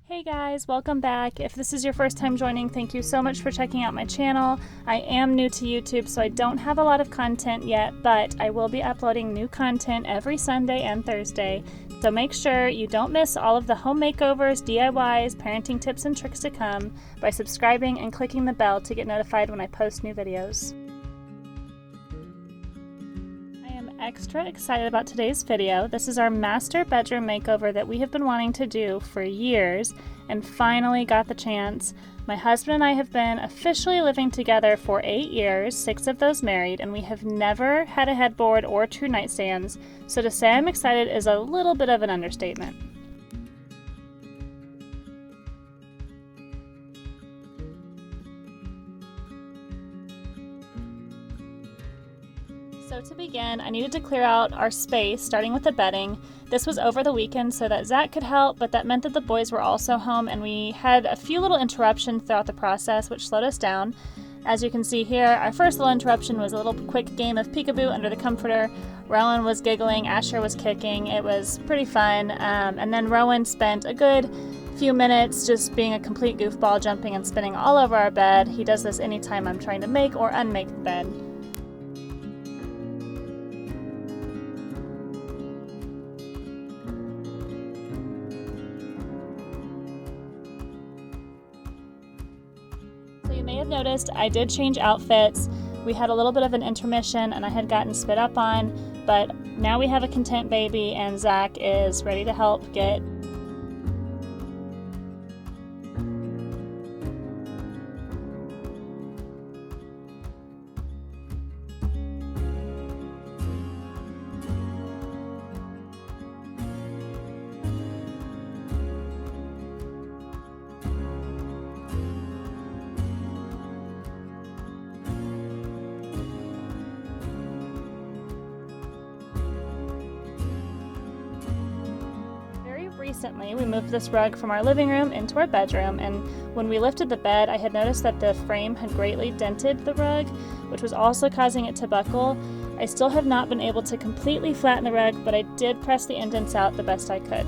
Hey guys, welcome back. If this is your first time joining, thank you so much for checking out my channel. I am new to YouTube, so I don't have a lot of content yet, but I will be uploading new content every Sunday and Thursday. So make sure you don't miss all of the home makeovers, DIYs, parenting tips and tricks to come by subscribing and clicking the bell to get notified when I post new videos. Extra excited about today's video. This is our master bedroom makeover that we have been wanting to do for years and finally got the chance. My husband and I have been officially living together for 8 years, 6 of those married, and we have never had a headboard or 2 nightstands, so to say I'm excited is a little bit of an understatement. So to begin, I needed to clear out our space, starting with the bedding. This was over the weekend so that Zach could help, but that meant that the boys were also home, and we had a few little interruptions throughout the process, which slowed us down. As you can see here, our first little interruption was a little quick game of peekaboo under the comforter. Rowan was giggling, Asher was kicking. It was pretty fun, and then Rowan spent a good few minutes just being a complete goofball, jumping and spinning all over our bed. He does this anytime I'm trying to make or unmake the bed. You may have noticed I did change outfits. We had a little bit of an intermission and I had gotten spit up on, but now we have a content baby and Zach is ready to help get Recently, we moved this rug from our living room into our bedroom, and when we lifted the bed, I had noticed that the frame had greatly dented the rug, which was also causing it to buckle. I still have not been able to completely flatten the rug, but I did press the indents out the best I could.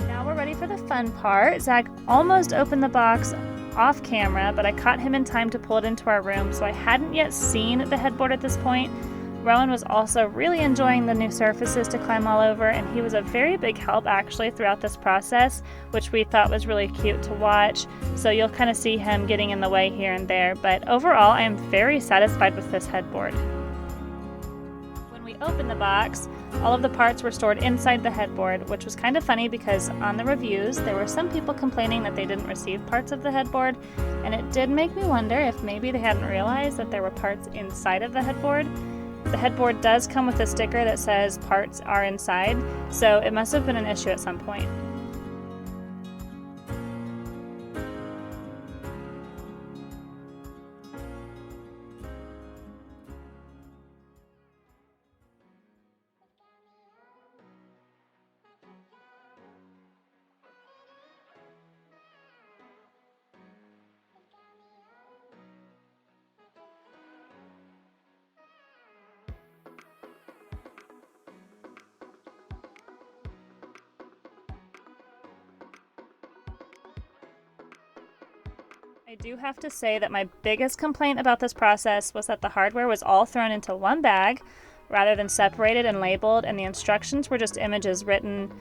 Now we're ready for the fun part. Zach almost opened the box off camera, but I caught him in time to pull it into our room, so I hadn't yet seen the headboard at this point. Rowan was also really enjoying the new surfaces to climb all over, and he was a very big help actually throughout this process, which we thought was really cute to watch. So you'll kind of see him getting in the way here and there, but overall I am very satisfied with this headboard. When we opened the box, all of the parts were stored inside the headboard, which was kind of funny because on the reviews there were some people complaining that they didn't receive parts of the headboard, and it did make me wonder if maybe they hadn't realized that there were parts inside of the headboard. The headboard does come with a sticker that says parts are inside, so it must have been an issue at some point. I do have to say that my biggest complaint about this process was that the hardware was all thrown into one bag rather than separated and labeled, and the instructions were just images written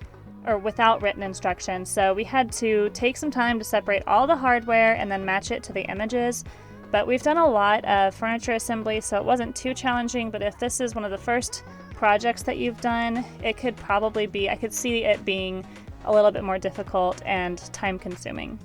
or without written instructions. So we had to take some time to separate all the hardware and then match it to the images. But we've done a lot of furniture assembly, so it wasn't too challenging, but if this is one of the first projects that you've done, it could probably be, I could see it being a little bit more difficult and time consuming.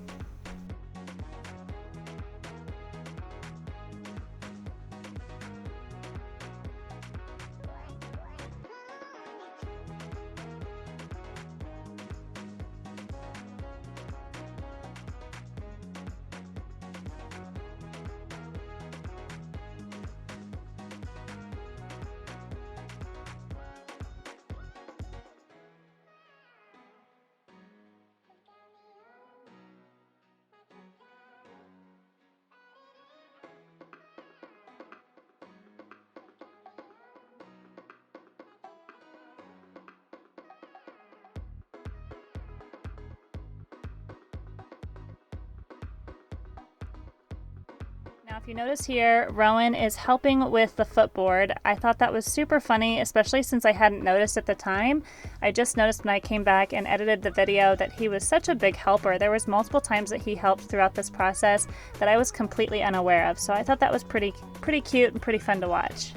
If you notice here, Rowan is helping with the footboard. I thought that was super funny, especially since I hadn't noticed at the time. I just noticed when I came back and edited the video that he was such a big helper. There was multiple times that he helped throughout this process that I was completely unaware of. So I thought that was pretty cute and pretty fun to watch.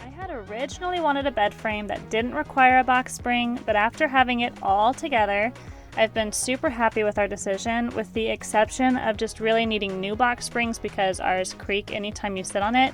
I had originally wanted a bed frame that didn't require a box spring, but after having it all together, I've been super happy with our decision, with the exception of just really needing new box springs because ours creak anytime you sit on it,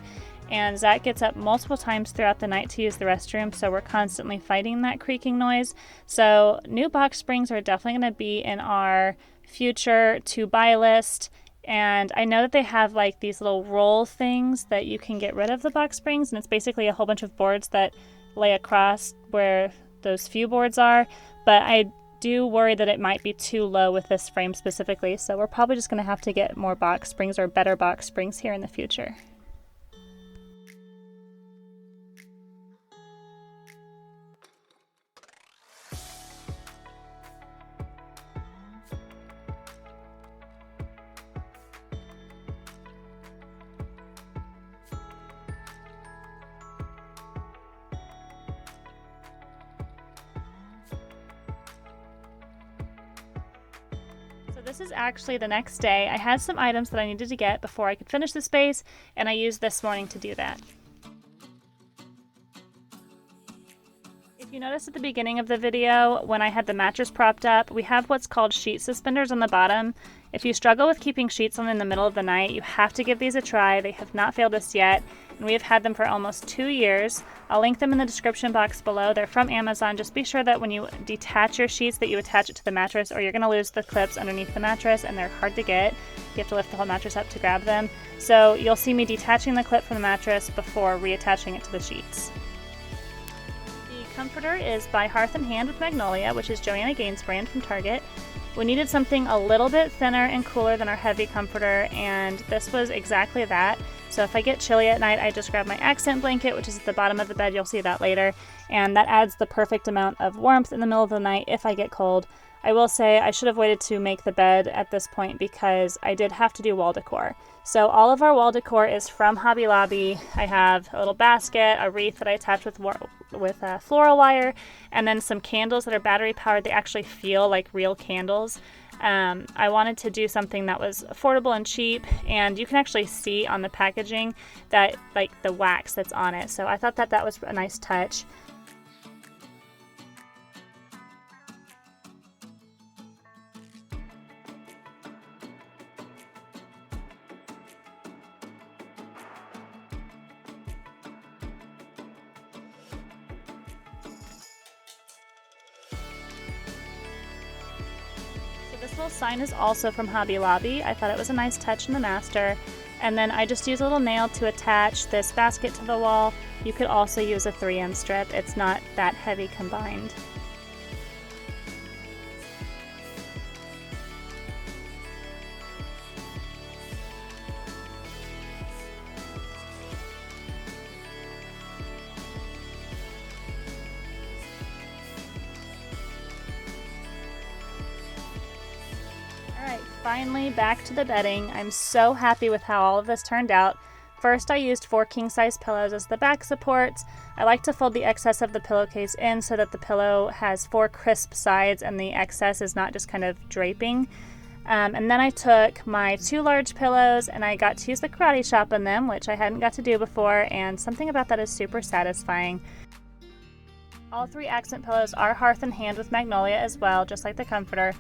and Zach gets up multiple times throughout the night to use the restroom, so we're constantly fighting that creaking noise. So new box springs are definitely going to be in our future to buy list. And I know that they have like these little roll things that you can get rid of the box springs, and it's basically a whole bunch of boards that lay across where those few boards are, but I do worry that it might be too low with this frame specifically, so we're probably just going to have to get more box springs or better box springs here in the future. This is actually the next day. I had some items that I needed to get before I could finish the space, and I used this morning to do that. If you notice at the beginning of the video, when I had the mattress propped up, we have what's called sheet suspenders on the bottom. If you struggle with keeping sheets on in the middle of the night, you have to give these a try. They have not failed us yet, and we have had them for almost 2 years. I'll link them in the description box below. They're from Amazon. Just be sure that when you detach your sheets that you attach it to the mattress, or you're going to lose the clips underneath the mattress, and they're hard to get. You have to lift the whole mattress up to grab them. So you'll see me detaching the clip from the mattress before reattaching it to the sheets. The comforter is by Hearth & Hand with Magnolia, which is Joanna Gaines' brand from Target. We needed something a little bit thinner and cooler than our heavy comforter, and this was exactly that. So if I get chilly at night, I just grab my accent blanket, which is at the bottom of the bed. You'll see that later. And that adds the perfect amount of warmth in the middle of the night if I get cold. I will say I should have waited to make the bed at this point because I did have to do wall decor. So all of our wall decor is from Hobby Lobby. I have a little basket, a wreath that I attached with floral wire, and then some candles that are battery powered. They actually feel like real candles. I wanted to do something that was affordable and cheap, and you can actually see on the packaging that like the wax that's on it. So I thought that that was a nice touch. This little sign is also from Hobby Lobby. I thought it was a nice touch in the master. And then I just use a little nail to attach this basket to the wall. You could also use a 3M strip. It's not that heavy combined. Finally back to the bedding. I'm so happy with how all of this turned out. First, I used 4 king-size pillows as the back supports. I like to fold the excess of the pillowcase in so that the pillow has 4 crisp sides and the excess is not just kind of draping. And then I took my 2 large pillows and I got to use the karate chop on them, which I hadn't got to do before, and something about that is super satisfying. All 3 accent pillows are Hearth & Hand with Magnolia as well, just like the comforter.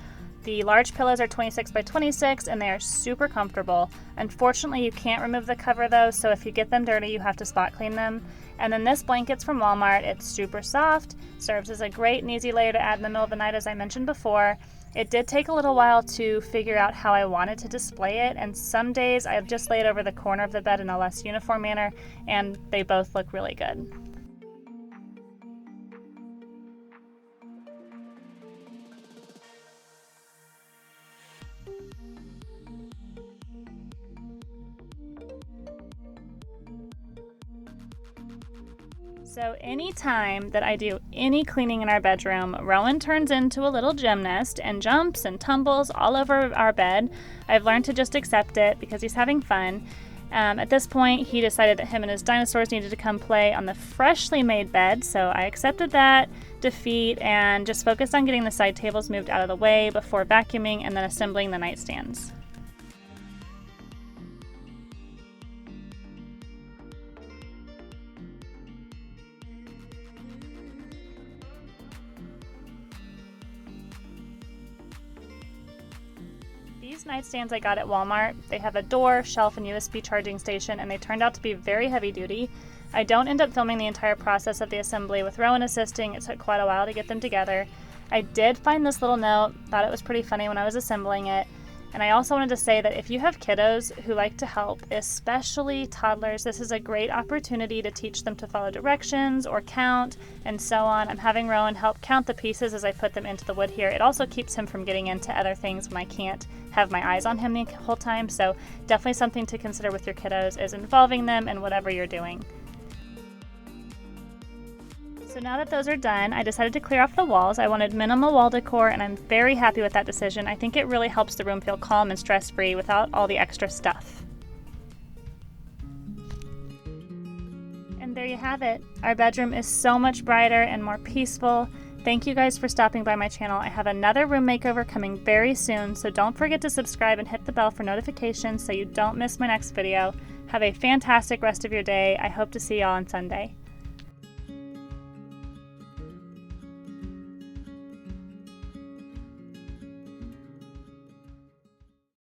The large pillows are 26 by 26 and they are super comfortable. Unfortunately, you can't remove the cover though, so if you get them dirty, you have to spot clean them. And then this blanket's from Walmart. It's super soft, serves as a great and easy layer to add in the middle of the night, as I mentioned before. It did take a little while to figure out how I wanted to display it, and some days I just lay it over the corner of the bed in a less uniform manner, and they both look really good. So anytime that I do any cleaning in our bedroom, Rowan turns into a little gymnast and jumps and tumbles all over our bed. I've learned to just accept it because he's having fun. At this point, he decided that him and his dinosaurs needed to come play on the freshly made bed, so I accepted that defeat and just focused on getting the side tables moved out of the way before vacuuming and then assembling the nightstands. These nightstands I got at Walmart. They have a door, shelf, and USB charging station, and they turned out to be very heavy duty. I don't end up filming the entire process of the assembly with Rowan assisting. It took quite a while to get them together. I did find this little note, thought it was pretty funny when I was assembling it. And I also wanted to say that if you have kiddos who like to help, especially toddlers, this is a great opportunity to teach them to follow directions or count and so on. I'm having Rowan help count the pieces as I put them into the wood here. It also keeps him from getting into other things when I can't have my eyes on him the whole time. So definitely something to consider with your kiddos is involving them in whatever you're doing. So now that those are done, I decided to clear off the walls. I wanted minimal wall decor, and I'm very happy with that decision. I think it really helps the room feel calm and stress-free without all the extra stuff. And there you have it. Our bedroom is so much brighter and more peaceful. Thank you guys for stopping by my channel. I have another room makeover coming very soon, so don't forget to subscribe and hit the bell for notifications so you don't miss my next video. Have a fantastic rest of your day. I hope to see y'all on Sunday.